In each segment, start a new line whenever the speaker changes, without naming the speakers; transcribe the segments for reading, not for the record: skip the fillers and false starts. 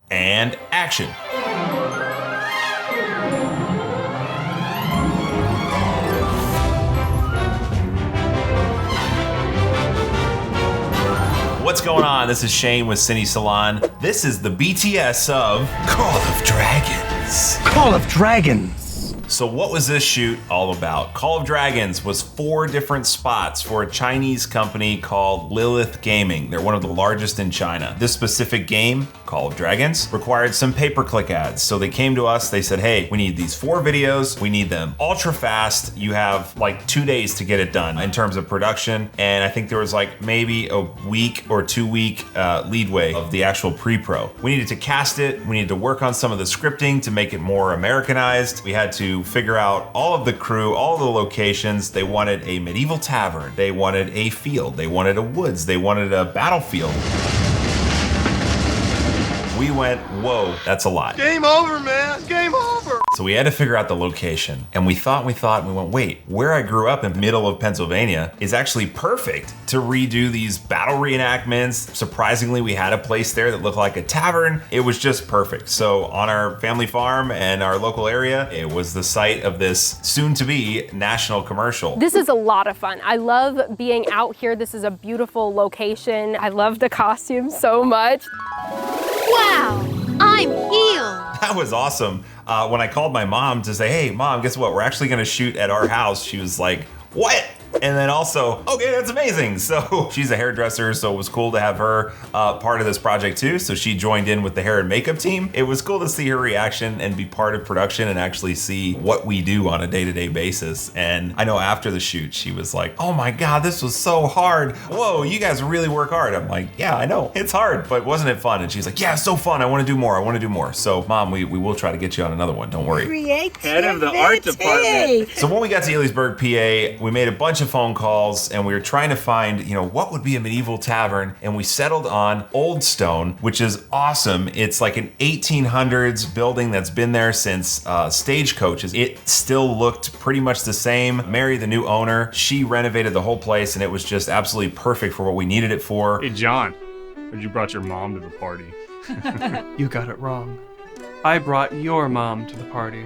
And action. What's going on? This is Shane with CineSalon. This is the BTS of Call of Dragons.
Call of Dragons.
So what was this shoot all about? Call of Dragons was 4 different spots for a Chinese company called Lilith Gaming. They're one of the largest in China. This specific game, Call of Dragons, required some pay-per-click ads. So they came to us, they said, hey, we need these 4 videos, we need them ultra fast. You have like 2 days to get it done in terms of production. And I think there was like maybe a week or 2 week leadway of the actual pre-pro. We needed to cast it, we needed to work on some of the scripting to make it more Americanized. We had to figure out all of the crew, all of the locations. They wanted a medieval tavern, they wanted a field, they wanted a woods, they wanted a battlefield. We went, whoa, that's a lot.
Game over, man. Game over.
So we had to figure out the location. And we thought, and we went, wait, where I grew up in the middle of Pennsylvania is actually perfect to redo these battle reenactments. Surprisingly, we had a place there that looked like a tavern. It was just perfect. So on our family farm and our local area, it was the site of this soon-to-be national commercial.
This is a lot of fun. I love being out here. This is a beautiful location. I love the costumes so much.
Wow, I'm healed.
That was awesome. When I called my mom to say, hey, Mom, guess what? We're actually gonna shoot at our house. She was like, what? And then also, okay, that's amazing. So she's a hairdresser, so it was cool to have her part of this project too. So she joined in with the hair and makeup team. It was cool to see her reaction and be part of production and actually see what we do on a day-to-day basis. And I know after the shoot, she was like, oh my God, this was so hard. Whoa, you guys really work hard. I'm like, yeah, I know, it's hard, but wasn't it fun? And she's like, yeah, it's so fun. I wanna do more, I wanna do more. So Mom, we will try to get you on another one, don't worry.
Head of the art department.
So when we got to Elysburg, PA, we made a bunch of phone calls and we were trying to find, what would be a medieval tavern, and we settled on Old Stone, which is awesome. It's like an 1800s building that's been there since Stagecoaches. It still looked pretty much the same. Mary, the new owner, she renovated the whole place and it was just absolutely perfect for what we needed it for.
Hey John, you brought your mom to the party.
You got it wrong. I brought your mom to the party.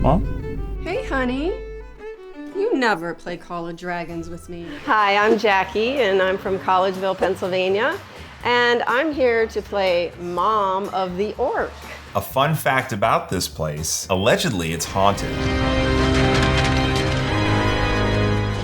Mom?
Hey, honey. You never play Call of Dragons with me.
Hi, I'm Jackie, and I'm from Collegeville, Pennsylvania, and I'm here to play Mom of the Orc.
A fun fact about this place, allegedly it's haunted.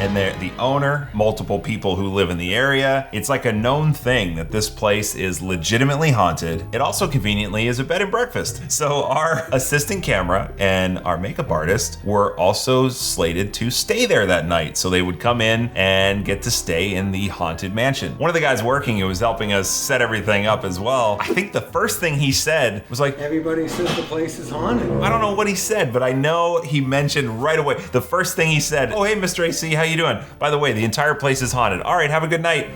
And the owner, multiple people who live in the area, it's like a known thing that this place is legitimately haunted. It also conveniently is a bed and breakfast. So our assistant camera and our makeup artist were also slated to stay there that night. So they would come in and get to stay in the haunted mansion. One of the guys working who was helping us set everything up as well, I think the first thing he said was like,
everybody says the place is haunted.
I don't know what he said, but I know he mentioned right away, the first thing he said, oh, hey, Mr. AC, how you doing? By the way, the entire place is haunted. All right, have a good night.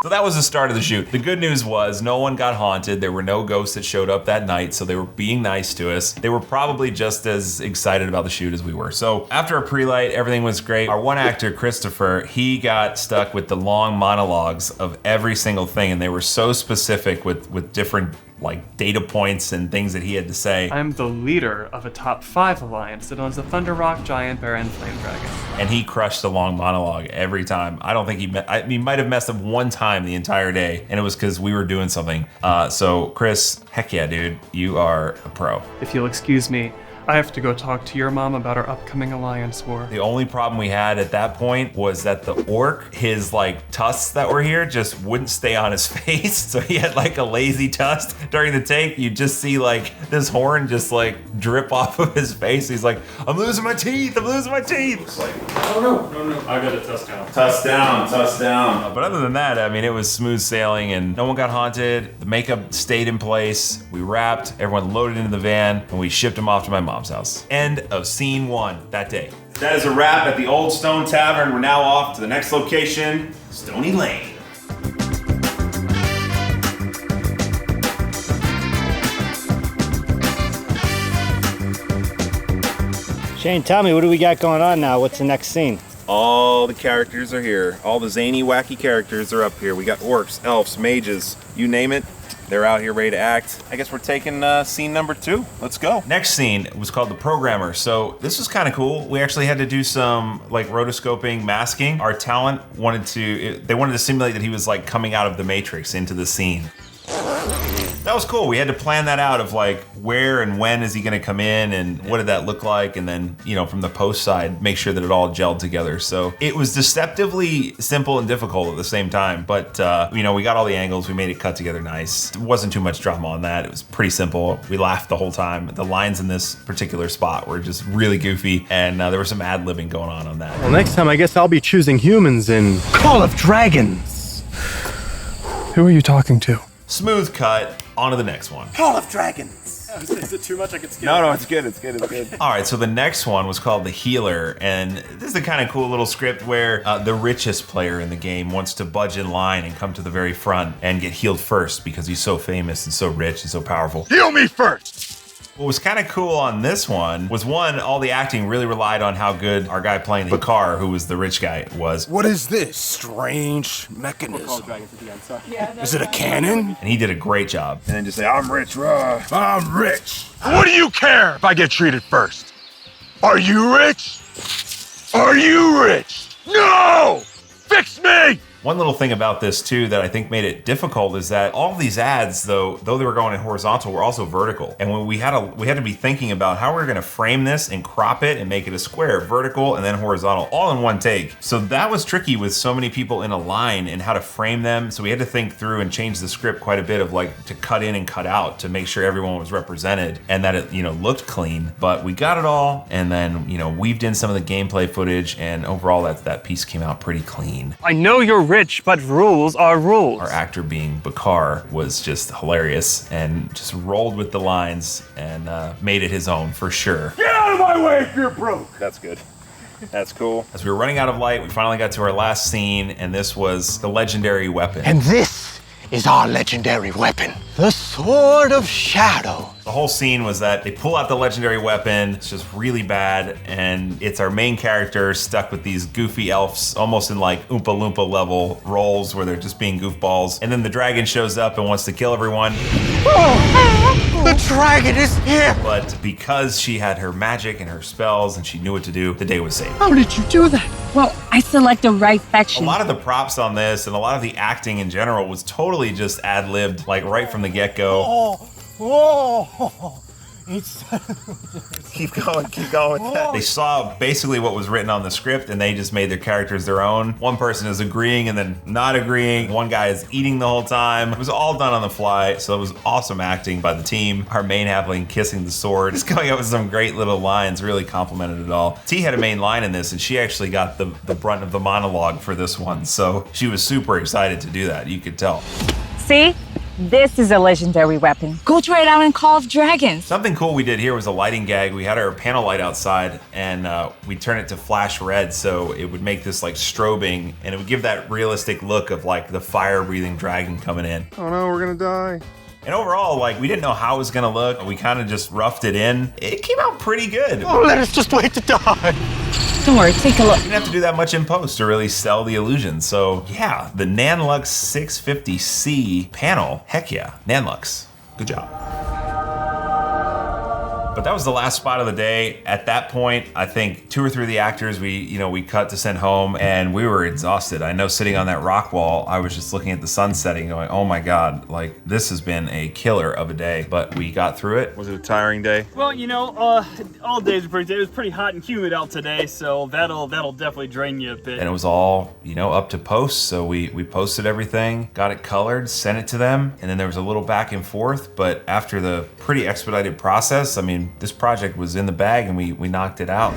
So that was the start of the shoot. The good news was no one got haunted. There were no ghosts that showed up that night, so they were being nice to us. They were probably just as excited about the shoot as we were. So after a pre-light, everything was great. Our one actor, Christopher, he got stuck with the long monologues of every single thing, and they were so specific with different like data points and things that he had to say.
I'm the leader of a top 5 alliance that owns the Thunder Rock, Giant Bear, and Flame Dragon.
And he crushed the long monologue every time. I don't think he might have messed up one time the entire day, and it was because we were doing something. So Chris, heck yeah, dude, you are a pro.
If you'll excuse me, I have to go talk to your mom about our upcoming alliance war.
The only problem we had at that point was that the orc, his like tusks that were here just wouldn't stay on his face. So he had like a lazy tusk. During the take, you just see like this horn just like drip off of his face. He's like, I'm losing my teeth, I'm losing my teeth. It's like,
oh no, I got a tusk down.
Tusk down, tusk down. But other than that, I mean, it was smooth sailing and no one got haunted. The makeup stayed in place. We wrapped, everyone loaded into the van, and we shipped them off to my mom's house. End of scene 1 that day. That is a wrap at the Old Stone Tavern. We're now off to the next location, Stony Lane.
Shane, tell me, what do we got going on now? What's the next scene?
All the characters are here. All the zany, wacky characters are up here. We got orcs, elves, mages, you name it. They're out here ready to act. I guess we're taking scene number 2. Let's go. Next scene was called The Programmer. So this was kind of cool. We actually had to do some like rotoscoping, masking. Our talent wanted to simulate that he was like coming out of the Matrix into the scene. That was cool. We had to plan that out of like where and when is he gonna come in and what did that look like, and then, you know, from the post side, make sure that it all gelled together. So it was deceptively simple and difficult at the same time, but you know, we got all the angles, we made it cut together nice. There wasn't too much drama on that. It was pretty simple. We laughed the whole time. The lines in this particular spot were just really goofy, and there was some ad-libbing going on that.
Well, next time I guess I'll be choosing humans in Call of Dragons. Who are you talking to?
Smooth cut, on to the next one.
Call of Dragons.
Is it too much? I could skip.
No, it's good. It's good. It's good.
All right, so the next one was called The Healer, and this is the kind of cool little script where the richest player in the game wants to budge in line and come to the very front and get healed first because he's so famous and so rich and so powerful.
Heal me first!
What was kind of cool on this one was, one, all the acting really relied on how good our guy playing Bakar, who was the rich guy, was.
What is this strange mechanism? Is it a cannon?
And he did a great job.
And then just say, I'm rich, rah. I'm rich. What do you care if I get treated first? Are you rich? Are you rich? No! Fix me!
One little thing about this too that I think made it difficult is that all of these ads, though they were going in horizontal, were also vertical. And when we had to be thinking about how we were gonna frame this and crop it and make it a square, vertical and then horizontal, all in one take. So that was tricky with so many people in a line and how to frame them. So we had to think through and change the script quite a bit of like to cut in and cut out to make sure everyone was represented and that it, you know, looked clean. But we got it all, and then, you know, weaved in some of the gameplay footage, and overall that piece came out pretty clean.
I know you're rich, but rules are rules.
Our actor being Bakar was just hilarious and just rolled with the lines and made it his own for sure.
Get out of my way if you're broke!
That's good. That's cool. As we were running out of light, we finally got to our last scene, and this was the legendary weapon.
And this is our legendary weapon, the Sword of Shadow.
The whole scene was that they pull out the legendary weapon. It's just really bad, and it's our main character stuck with these goofy elves, almost in like Oompa Loompa level roles where they're just being goofballs. And then the dragon shows up and wants to kill everyone.
Oh, the dragon is here!
But because she had her magic and her spells and she knew what to do, the day was saved.
How did you do that?
Well, I select the right faction.
A lot of the props on this and a lot of the acting in general was totally just ad-libbed, like right from the get-go.
It's
Keep going with that. They saw basically what was written on the script and they just made their characters their own. One person is agreeing and then not agreeing. One guy is eating the whole time. It was all done on the fly, so it was awesome acting by the team. Our main halfling kissing the sword, just coming up with some great little lines, really complimented it all. T had a main line in this and she actually got the brunt of the monologue for this one, so she was super excited to do that, you could tell.
See? This is a legendary weapon. Go try it out in Call of Dragons.
Something cool we did here was a lighting gag. We had our panel light outside and we turned it to flash red so it would make this like strobing and it would give that realistic look of like the fire breathing dragon coming in.
Oh no, we're gonna die.
And overall, like, we didn't know how it was gonna look. We kind of just roughed it in. It came out pretty good.
Oh, let us just wait to die.
Don't worry, take a look.
We didn't have to do that much in post to really sell the illusion. So yeah, the Nanlux 650C panel, heck yeah, Nanlux, good job. But that was the last spot of the day. At that point, I think 2 or 3 of the actors we cut to send home and we were exhausted. I know sitting on that rock wall, I was just looking at the sun setting going, oh my God, like this has been a killer of a day, but we got through it. Was it a tiring day?
Well, you know, all days are pretty. It was pretty hot and humid out today, so that'll definitely drain you a bit.
And it was all, up to post. So we posted everything, got it colored, sent it to them, and then there was a little back and forth. But after the pretty expedited process, I mean, this project was in the bag and we knocked it out.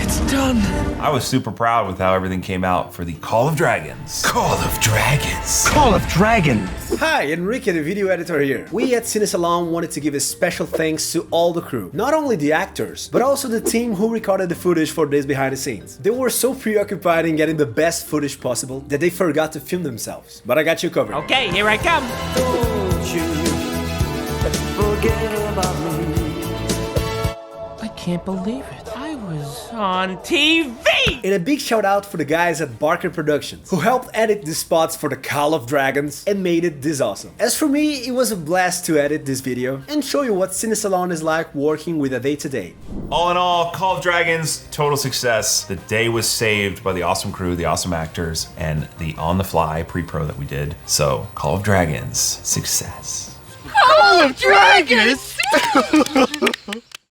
It's done.
I was super proud with how everything came out for the Call of Dragons.
Call of Dragons.
Call of Dragons.
Hi, Henrique, the video editor here. We at CineSalon wanted to give a special thanks to all the crew. Not only the actors, but also the team who recorded the footage for this behind the scenes. They were so preoccupied in getting the best footage possible that they forgot to film themselves. But I got you covered.
Okay, here I come.
Don't you forget about me.
I can't believe it. I was on TV!
me!
And a big shout out for the guys at Barker Productions, who helped edit the spots for the Call of Dragons and made it this awesome. As for me, it was a blast to edit this video and show you what CineSalon is like working with a day-to-day.
All in all, Call of Dragons, total success. The day was saved by the awesome crew, the awesome actors, and the on-the-fly pre-pro that we did. So, Call of Dragons, success.
Call of Dragons!